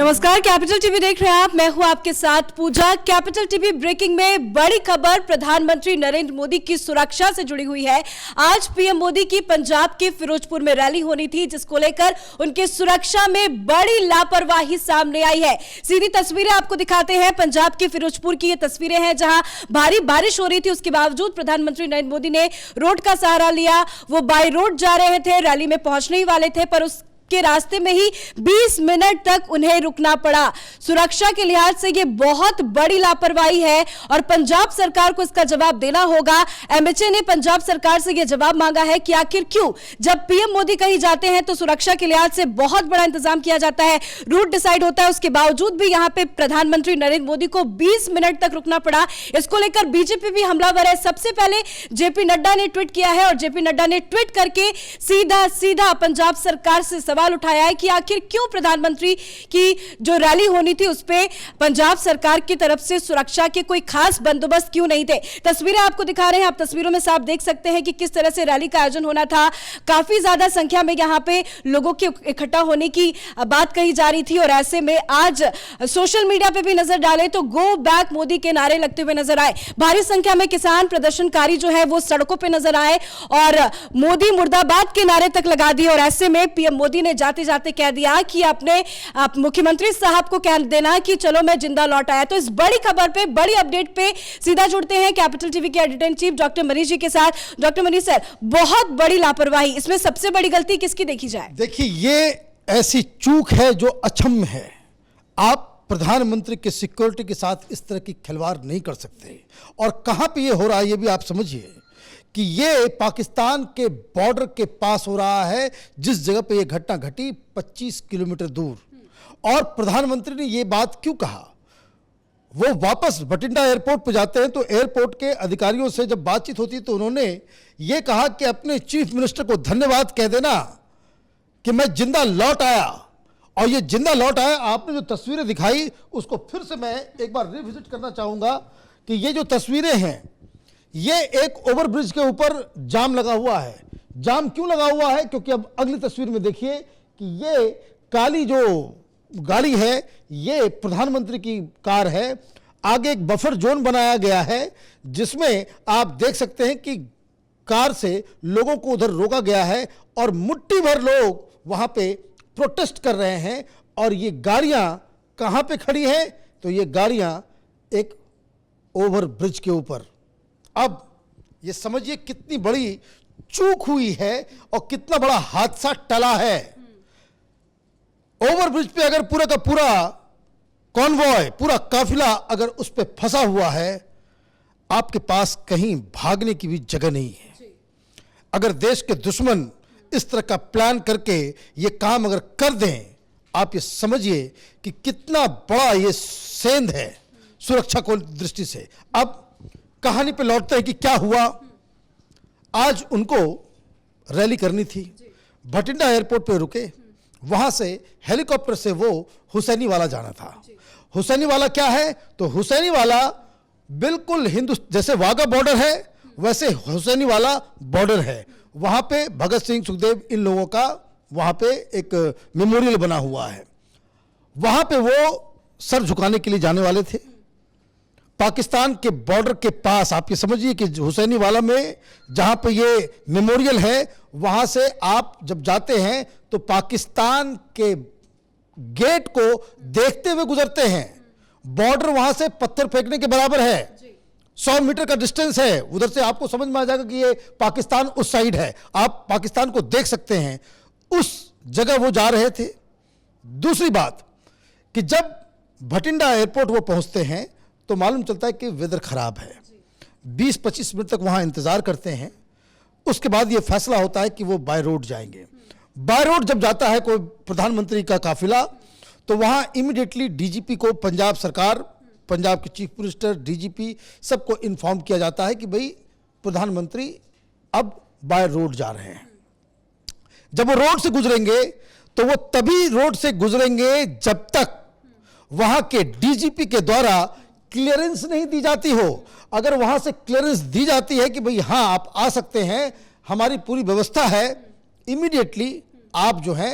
नमस्कार, capital TV देख रहे हैं आप। मैं हूं आपके साथ पूजा। कैपिटल टीवी ब्रेकिंग में बड़ी खबर प्रधानमंत्री नरेंद्र मोदी की सुरक्षा से जुड़ी हुई है। आज पीएम मोदी की पंजाब के फिरोजपुर में रैली होनी थी, जिसको लेकर उनके सुरक्षा में बड़ी लापरवाही सामने आई है। सीधी तस्वीरें आपको दिखाते हैं। पंजाब के फिरोजपुर की ये तस्वीरें हैं, जहां भारी बारिश हो रही थी। उसके बावजूद प्रधानमंत्री नरेंद्र मोदी ने रोड का सहारा लिया। वो बाय रोड जा रहे थे, रैली में पहुंचने ही वाले थे, पर उस के रास्ते में ही 20 मिनट तक उन्हें रुकना पड़ा। सुरक्षा के लिहाज से यह बहुत बड़ी लापरवाही है और पंजाब सरकार को इसका जवाब देना होगा। एमएचए ने पंजाब सरकार से यह जवाब मांगा है कि आखिर क्यों जब पीएम मोदी कहीं जाते हैं तो सुरक्षा के लिहाज से बहुत बड़ा इंतजाम किया जाता है, रूट डिसाइड होता है, उसके बावजूद भी यहां पे प्रधानमंत्री नरेंद्र मोदी को 20 मिनट तक रुकना पड़ा। इसको लेकर बीजेपी भी हमलावर है। सबसे पहले जेपी नड्डा ने ट्वीट किया है और जेपी नड्डा ने ट्वीट करके सीधा पंजाब सरकार से सवाल उठाया है कि आखिर क्यों प्रधानमंत्री की जो रैली होनी थी उस पे पंजाब सरकार की तरफ से सुरक्षा के कोई खास बंदोबस्त क्यों नहीं थे। तस्वीरें आपको दिखा रहे हैं, आप तस्वीरों में साफ देख सकते हैं कि किस तरह से रैली का आयोजन होना था। काफी ज्यादा संख्या में यहां पे लोगों के इकट्ठा होने की बात कही जा रही थी और ऐसे में आज सोशल मीडिया पे भी नजर डाले तो गो बैक मोदी के नारे लगते हुए नजर आए। भारी संख्या में किसान प्रदर्शनकारी जो है वो सड़कों पर नजर आए और मोदी मुर्दाबाद के नारे तक लगा दिए और ऐसे में पीएम मोदी ने जाते जाते कह दिया कि अपने मुख्यमंत्री साहब को कह देना कि चलो मैं जिंदा लौट आया। तो इस बड़ी खबर पे, बड़ी अपडेट पे सीधा जुड़ते हैं कैपिटल टीवी के editor in chief doctor Manish ji के साथ। डॉक्टर मनीष सर, बहुत बड़ी लापरवाही, इसमें सबसे बड़ी गलती किसकी देखी जाए? देखिए, ये ऐसी चूक है जो अक्षम्य है। आप प्रधानमंत्री के सिक्योरिटी के साथ इस तरह की खिलवाड़ नहीं कर सकते। और कहां पे ये हो रहा है ये भी आप समझिए कि ये पाकिस्तान के बॉर्डर के पास हो रहा है, जिस जगह पे ये घटना घटी 25 किलोमीटर दूर। और प्रधानमंत्री ने ये बात क्यों कहा? वो वापस बठिंडा एयरपोर्ट पे जाते हैं तो एयरपोर्ट के अधिकारियों से जब बातचीत होती तो उन्होंने ये कहा कि अपने चीफ मिनिस्टर को धन्यवाद कह देना कि मैं जिंदा लौट आया। और ये जिंदा लौट आया, आपने जो तस्वीरें दिखाई उसको फिर से मैं एक बार रिविजिट करना चाहूंगा कि ये जो तस्वीरें हैं, ये एक ओवरब्रिज के ऊपर जाम लगा हुआ है। जाम क्यों लगा हुआ है? क्योंकि अब अगली तस्वीर में देखिए कि ये काली जो गाड़ी है ये प्रधानमंत्री की कार है। आगे एक बफर जोन बनाया गया है जिसमें आप देख सकते हैं कि कार से लोगों को उधर रोका गया है और मुट्ठी भर लोग वहां पे प्रोटेस्ट कर रहे हैं। और ये गाड़ियां कहां पे खड़ी हैं? तो ये गाड़ियां एक ओवरब्रिज के ऊपर। अब ये समझिए कितनी बड़ी चूक हुई है और कितना बड़ा हादसा टला है। ओवरब्रिज पे अगर पूरा का पूरा कॉन्वॉय, पूरा काफिला अगर उस पे फंसा हुआ है, आपके पास कहीं भागने की भी जगह नहीं है। अगर देश के दुश्मन इस तरह का प्लान करके ये काम अगर कर दें, आप ये समझिए कि कितना बड़ा ये सेंध है सुरक्षा को दृष्टि से। अब कहानी पे लौटते हैं कि क्या हुआ। आज उनको रैली करनी थी, बठिंडा एयरपोर्ट पे रुके, वहां से हेलीकॉप्टर से वो हुसैनी वाला जाना था। हुसैनी वाला क्या है? तो हुसैनी वाला बिल्कुल जैसे वाघा बॉर्डर है वैसे हुसैनी वाला बॉर्डर है। वहां पे भगत सिंह, सुखदेव, इन लोगों का वहां पे एक मेमोरियल बना हुआ है। वहां पे वो सर झुकाने के लिए जाने वाले थे। पाकिस्तान के बॉर्डर के पास आप ये समझिए कि हुसैनी वाला में जहां पे ये मेमोरियल है, वहां से आप जब जाते हैं तो पाकिस्तान के गेट को देखते हुए गुजरते हैं। बॉर्डर वहां से पत्थर फेंकने के बराबर है, 100 मीटर का डिस्टेंस है। उधर से आपको समझ में आ जाएगा कि ये पाकिस्तान उस साइड है, आप पाकिस्तान को देख सकते हैं। उस जगह वो जा रहे थे। दूसरी बात कि जब बठिंडा एयरपोर्ट वो पहुंचते हैं तो मालूम चलता है कि वेदर खराब है। 20-25 मिनट तक वहां इंतजार करते हैं। उसके बाद यह फैसला होता है कि वो बाय रोड जाएंगे। बाय रोड जब जाता है कोई प्रधानमंत्री का काफिला, तो वहां इमीडिएटली डीजीपी को पंजाब सरकार, पंजाब के चीफ मिनिस्टर, डीजीपी सबको इन्फॉर्म किया जाता है कि भाई प्रधानमंत्री अब बाय रोड जा रहे हैं। जब वो रोड से गुजरेंगे तो वो तभी रोड से गुजरेंगे जब तक वहां के डीजीपी के द्वारा क्लियरेंस नहीं दी जाती हो। अगर वहां से क्लियरेंस दी जाती है कि भाई हाँ आप आ सकते हैं, हमारी पूरी व्यवस्था है, इमीडिएटली आप जो है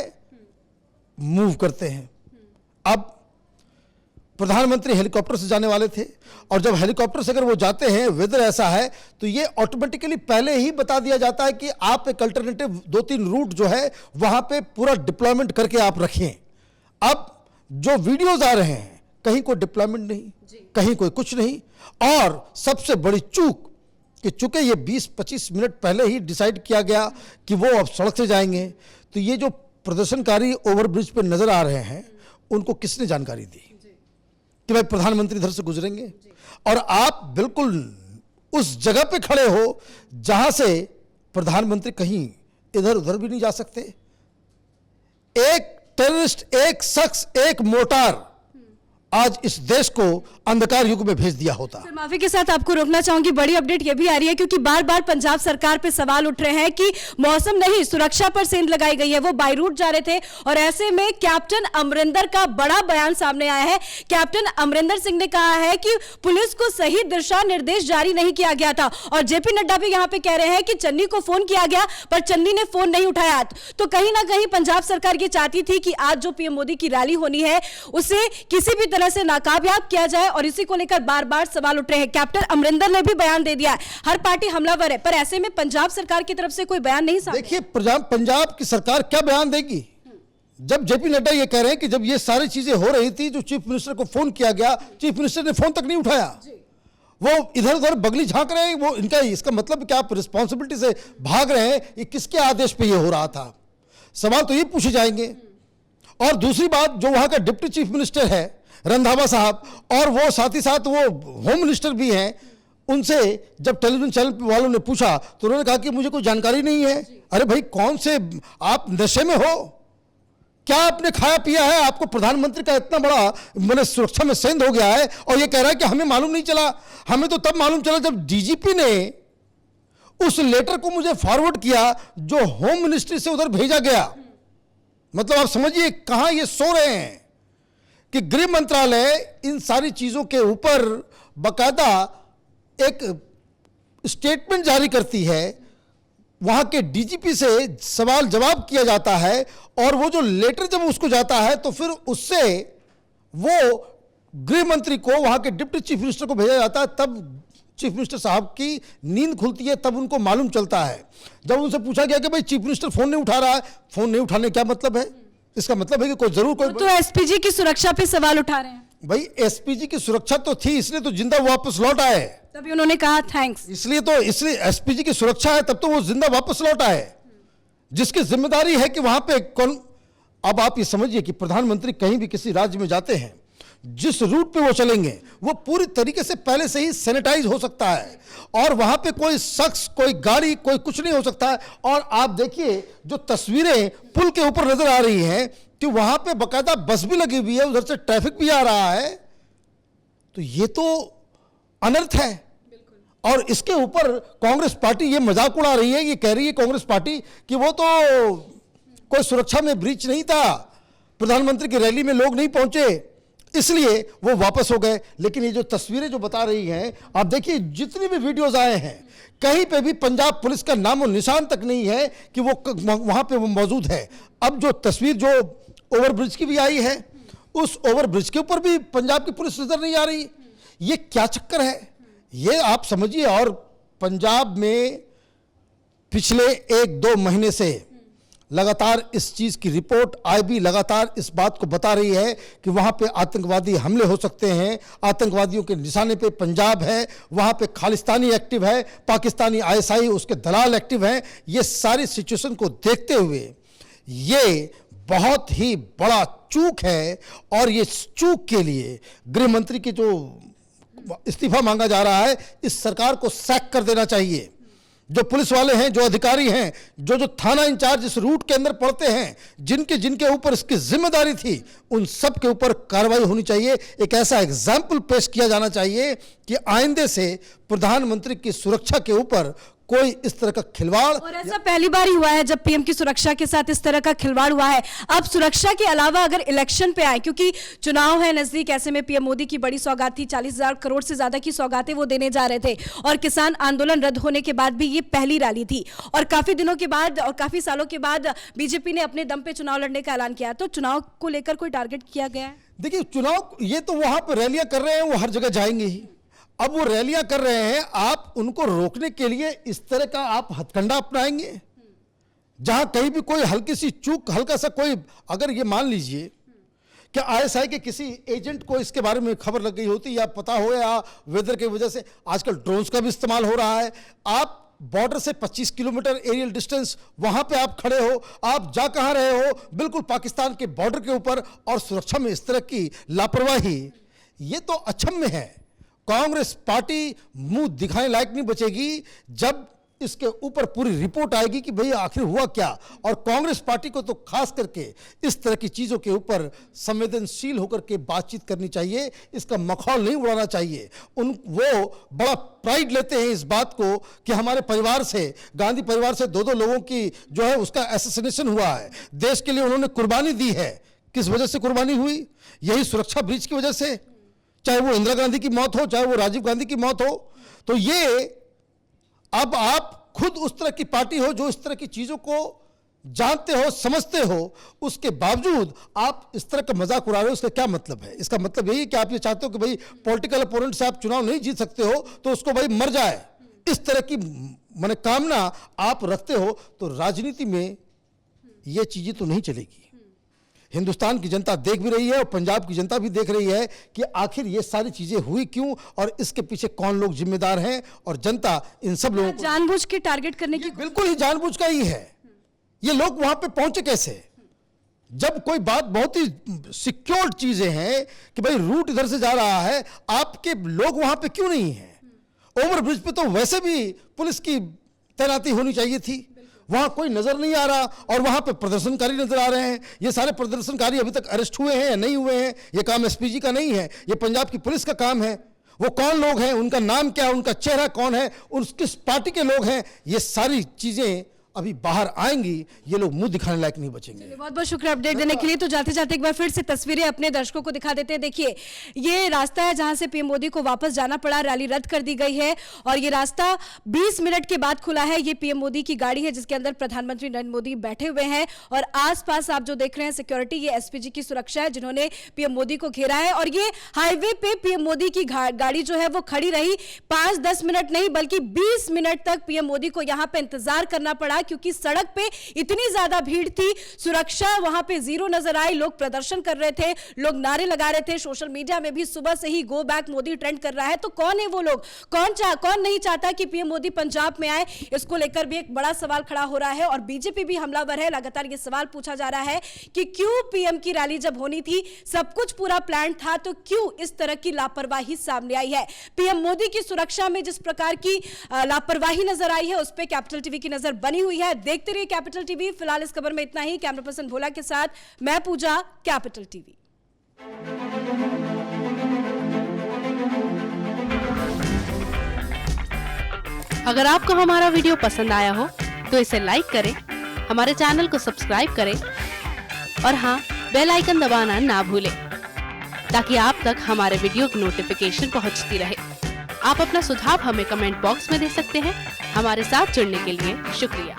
मूव करते हैं। अब प्रधानमंत्री हेलीकॉप्टर से जाने वाले थे, और जब हेलीकॉप्टर से अगर वो जाते हैं, वेदर ऐसा है, तो ये ऑटोमेटिकली पहले ही बता दिया जाता है कि आप एक अल्टरनेटिव 2-3 रूट जो है वहां पे पूरा डिप्लॉयमेंट करके आप रखें। अब जो वीडियोज आ रहे हैं, कहीं कोई डिप्लॉयमेंट नहीं, कहीं कोई कुछ नहीं, और सबसे बड़ी चूक कि चूंकि ये 20-25 मिनट पहले ही डिसाइड किया गया कि वो अब सड़क से जाएंगे, तो ये जो प्रदर्शनकारी ओवरब्रिज पे नजर आ रहे हैं, उनको किसने जानकारी दी कि भाई प्रधानमंत्री इधर से गुजरेंगे? और आप बिल्कुल उस जगह पे खड़े हो जहां से प्रधानमंत्री कहीं इधर उधर भी नहीं जा सकते। एक टेररिस्ट, एक शख्स, एक मोर्टार आज इस देश को अंधकार युग में भेज दिया होता। सर, माफी के साथ आपको रोकना चाहूंगी, बड़ी अपडेट ये भी आ रही है क्योंकि बार बार पंजाब सरकार पे सवाल उठ रहे हैं कि मौसम नहीं, सुरक्षा पर सेंध लगाई गई है। वो बाई रूट जा रहे थे और ऐसे में कैप्टन अमरिंदर का बड़ा बयान सामने आया है। कैप्टन अमरिंदर सिंह ने कहा है कि पुलिस को सही दिशा निर्देश जारी नहीं किया गया था, और जेपी नड्डा भी यहां पर कह रहे हैं कि चन्नी को फोन किया गया पर चन्नी ने फोन नहीं उठाया। तो कहीं ना कहीं पंजाब सरकार ये चाहती थी कि आज जो पीएम मोदी की रैली होनी है उसे किसी भी तरह से नाकामयाब किया जाए, और इसी को लेकर बार बार सवाल उठ रहे हैं। कैप्टन अमरिंदर ने भी बयान दे दिया है, हर पार्टी हमलावर है, पर ऐसे में पंजाब सरकार की तरफ से कोई बयान नहीं सामने। देखिए, पंजाब की सरकार क्या बयान देगी जब जेपी नड्डा ये कह रहे हैं कि जब ये सारी चीजें हो रही थी, जो चीफ मिनिस्टर को फोन किया गया, चीफ मिनिस्टर ने फोन तक नहीं उठाया, वो इधर उधर बगली झांक रहे हैं। वो इनका इसका मतलब क्या आप रिस्पॉन्सिबिलिटी से भाग रहे हैं? ये किसके आदेश पे ये हो रहा था? सवाल तो ये पूछे जाएंगे। और दूसरी बात, जो वहां का डिप्टी चीफ मिनिस्टर है रंधावा साहब, और वो साथ ही साथ वो होम मिनिस्टर भी हैं, उनसे जब टेलीविजन चैनल वालों ने पूछा तो उन्होंने कहा कि मुझे कोई जानकारी नहीं है। अरे भाई, कौन से आप नशे में हो? क्या आपने खाया पिया है? आपको प्रधानमंत्री का इतना बड़ा मैंने सुरक्षा में सेंध हो गया है, और ये कह रहा है कि हमें मालूम नहीं चला। हमें तो तब मालूम चला जब डीजीपी ने उस लेटर को मुझे फॉरवर्ड किया जो होम मिनिस्ट्री से उधर भेजा गया। मतलब आप समझिए कहां ये सो रहे हैं कि गृह मंत्रालय इन सारी चीजों के ऊपर बकायदा एक स्टेटमेंट जारी करती है, वहां के डीजीपी से सवाल जवाब किया जाता है, और वो जो लेटर जब उसको जाता है तो फिर उससे वो गृह मंत्री को, वहां के डिप्टी चीफ मिनिस्टर को भेजा जाता है। तब चीफ मिनिस्टर साहब की नींद खुलती है, तब उनको मालूम चलता है। जब उनसे पूछा गया कि भाई चीफ मिनिस्टर फोन नहीं उठा रहा है, फोन नहीं उठाने क्या मतलब है? इसका मतलब है कि कोई जरूर कोई तो एसपीजी की सुरक्षा पे सवाल उठा रहे हैं। भाई, एसपीजी की सुरक्षा तो थी, इसलिए तो जिंदा वापस लौट आए। तभी उन्होंने कहा थैंक्स। इसलिए एसपीजी की सुरक्षा है, तब तो वो जिंदा वापस लौट आए, जिसकी जिम्मेदारी है कि वहां पे कौन। अब आप ये समझिए कि प्रधानमंत्री कहीं भी किसी राज्य में जाते हैं, जिस रूट पे वो चलेंगे वो पूरी तरीके से पहले से ही सैनिटाइज हो सकता है, और वहां पे कोई शख्स, कोई गाड़ी, कोई कुछ नहीं हो सकता है। और आप देखिए जो तस्वीरें पुल के ऊपर नजर आ रही हैं कि वहां पे बकायदा बस भी लगी हुई है, उधर से ट्रैफिक भी आ रहा है, तो ये तो अनर्थ है। और इसके ऊपर कांग्रेस पार्टी ये मजाक उड़ा रही है, ये कह रही है कांग्रेस पार्टी कि वो तो कोई सुरक्षा में ब्रीच नहीं था, प्रधानमंत्री की रैली में लोग नहीं पहुंचे इसलिए वो वापस हो गए। लेकिन ये जो तस्वीरें जो बता रही हैं, आप देखिए जितनी भी वीडियोस आए हैं, कहीं पे भी पंजाब पुलिस का नामो निशान तक नहीं है कि वो वहां पे वो मौजूद है। अब जो तस्वीर जो ओवरब्रिज की भी आई है, उस ओवरब्रिज के ऊपर भी पंजाब की पुलिस नजर नहीं आ रही। ये क्या चक्कर है, ये आप समझिए। और पंजाब में पिछले 1-2 महीने से लगातार इस चीज की रिपोर्ट आईबी लगातार इस बात को बता रही है कि वहां पे आतंकवादी हमले हो सकते हैं, आतंकवादियों के निशाने पे पंजाब है, वहां पे खालिस्तानी एक्टिव है, पाकिस्तानी आईएसआई उसके दलाल एक्टिव हैं। ये सारी सिचुएशन को देखते हुए ये बहुत ही बड़ा चूक है, और ये चूक के लिए गृह मंत्री के जो इस्तीफा मांगा जा रहा है, इस सरकार को सैक कर देना चाहिए। जो पुलिस वाले हैं, जो अधिकारी हैं, जो थाना इंचार्ज इस रूट के अंदर पड़ते हैं, जिनके ऊपर इसकी जिम्मेदारी थी, उन सब के ऊपर कार्रवाई होनी चाहिए। एक ऐसा एग्जाम्पल पेश किया जाना चाहिए कि आइंदे से प्रधानमंत्री की सुरक्षा के ऊपर कोई इस तरह का खिलवाड़। और ऐसा पहली बार ही हुआ है जब पीएम की सुरक्षा के साथ इस तरह का खिलवाड़ हुआ है। अब सुरक्षा के अलावा अगर इलेक्शन पे आए, क्योंकि चुनाव है नजदीक, ऐसे में पीएम मोदी की बड़ी सौगात थी, 40,000 करोड़ से ज्यादा की सौगातें वो देने जा रहे थे, और किसान आंदोलन रद्द होने के बाद भी ये पहली रैली थी, और काफी दिनों के बाद और काफी सालों के बाद बीजेपी ने अपने दम पे चुनाव लड़ने का ऐलान किया। तो चुनाव को लेकर कोई टारगेट किया गया है? देखिए, चुनाव ये तो वहां पर रैलियां कर रहे हैं, वो हर जगह जाएंगे ही। अब वो रैलियां कर रहे हैं, आप उनको रोकने के लिए इस तरह का आप हथकंडा अपनाएंगे? जहां कहीं भी कोई हल्की सी चूक, हल्का सा कोई, अगर ये मान लीजिए कि आईएसआई के किसी एजेंट को इसके बारे में खबर लग गई होती, या पता हो, या वेदर की वजह से आजकल ड्रोन्स का भी इस्तेमाल हो रहा है, आप बॉर्डर से 25 किलोमीटर एरियल डिस्टेंस वहां पे आप खड़े हो, आप जा कहां रहे हो? बिल्कुल पाकिस्तान के बॉर्डर के ऊपर, और सुरक्षा में इस तरह की लापरवाही, ये तो अक्षम्य है। कांग्रेस पार्टी मुंह दिखाने लायक नहीं बचेगी जब इसके ऊपर पूरी रिपोर्ट आएगी कि भाई आखिर हुआ क्या। और कांग्रेस पार्टी को तो खास करके इस तरह की चीजों के ऊपर संवेदनशील होकर के बातचीत करनी चाहिए, इसका मखौल नहीं उड़ाना चाहिए। वो बड़ा प्राइड लेते हैं इस बात को कि हमारे परिवार से, गांधी परिवार से 2-2 लोगों की जो है उसका असैसिनेशन हुआ है, देश के लिए उन्होंने कुर्बानी दी है। किस वजह से कुर्बानी हुई? यही सुरक्षा ब्रीच की वजह से, चाहे वो इंदिरा गांधी की मौत हो, चाहे वो राजीव गांधी की मौत हो। तो ये अब आप खुद उस तरह की पार्टी हो जो इस तरह की चीजों को जानते हो, समझते हो, उसके बावजूद आप इस तरह का मजाक उड़ा रहे हो। इसका क्या मतलब है? इसका मतलब यही कि आप ये चाहते हो कि भाई पॉलिटिकल अपोनेंट से आप चुनाव नहीं जीत सकते हो तो उसको भाई मर जाए, इस तरह की मनोकामना आप रखते हो। तो राजनीति में ये चीजें तो नहीं चलेगी। हिंदुस्तान की जनता देख भी रही है और पंजाब की जनता भी देख रही है कि आखिर ये सारी चीजें हुई क्यों और इसके पीछे कौन लोग जिम्मेदार हैं। और जनता इन सब लोगों को जानबूझ के टारगेट करने की, बिल्कुल ही जानबूझ का ही है। ये लोग वहां पे पहुंचे कैसे? जब कोई बात बहुत ही सिक्योर्ड चीजें हैं कि भाई रूट इधर से जा रहा है, आपके लोग वहां पे क्यों नहीं है? ओवरब्रिज पे तो वैसे भी पुलिस की तैनाती होनी चाहिए थी, वहां कोई नजर नहीं आ रहा। और वहां पे प्रदर्शनकारी नजर आ रहे हैं। ये सारे प्रदर्शनकारी अभी तक अरेस्ट हुए हैं या नहीं हुए हैं? ये काम एसपीजी का नहीं है, ये पंजाब की पुलिस का काम है। वो कौन लोग हैं, उनका नाम क्या है, उनका चेहरा कौन है, किस पार्टी के लोग हैं, ये सारी चीजें अभी बाहर आएंगी। ये लोग मुंह दिखाने लायक नहीं बचेंगे। बहुत बहुत शुक्रिया अपडेट देने के लिए। तो जाते जाते एक बार फिर से तस्वीरें अपने दर्शकों को दिखा देते हैं। देखिए, ये रास्ता है जहां से पीएम मोदी को वापस जाना पड़ा, रैली रद्द कर दी गई है और ये रास्ता 20 मिनट के बाद खुला है। ये पीएम मोदी की गाड़ी है जिसके अंदर प्रधानमंत्री नरेंद्र मोदी बैठे हुए हैं और आसपास आप जो देख रहे हैं सिक्योरिटी, ये एसपीजी की सुरक्षा है जिन्होंने पीएम मोदी को घेरा है। और ये हाईवे पे पीएम मोदी की गाड़ी जो है वो खड़ी रही 5-10 मिनट नहीं बल्कि 20 मिनट तक पीएम मोदी को यहां पे इंतजार करना पड़ा, क्योंकि सड़क पे इतनी ज्यादा भीड़ थी, सुरक्षा वहां पे जीरो नजर आई। लोग प्रदर्शन कर रहे थे, लोग नारे लगा रहे थे। सोशल मीडिया में भी सुबह से ही गो बैक मोदी ट्रेंड कर रहा है। तो कौन है वो लोग? कौन नहीं चाहता कि पीएम मोदी पंजाब में आए? इसको लेकर भी एक बड़ा सवाल खड़ा हो रहा है और बीजेपी भी हमलावर है। लगातार ये सवाल पूछा जा रहा है कि क्यों पीएम की रैली जब होनी थी, सब कुछ पूरा प्लान था, तो क्यों इस तरह की लापरवाही सामने आई है? पीएम मोदी की सुरक्षा में जिस प्रकार की लापरवाही नजर आई है उस पर कैपिटल टीवी की नजर बनी हुई है। देखते रहिए कैपिटल टीवी। फिलहाल इस खबर में इतना ही। कैमरा पर्सन भोला के साथ मैं पूजा, कैपिटल टीवी। अगर आपको हमारा वीडियो पसंद आया हो तो इसे लाइक करें, हमारे चैनल को सब्सक्राइब करें और हाँ, बेल आइकन दबाना ना भूलें ताकि आप तक हमारे वीडियो की नोटिफिकेशन पहुंचती रहे। आप अपना सुझाव हमें कमेंट बॉक्स में दे सकते हैं। हमारे साथ जुड़ने के लिए शुक्रिया।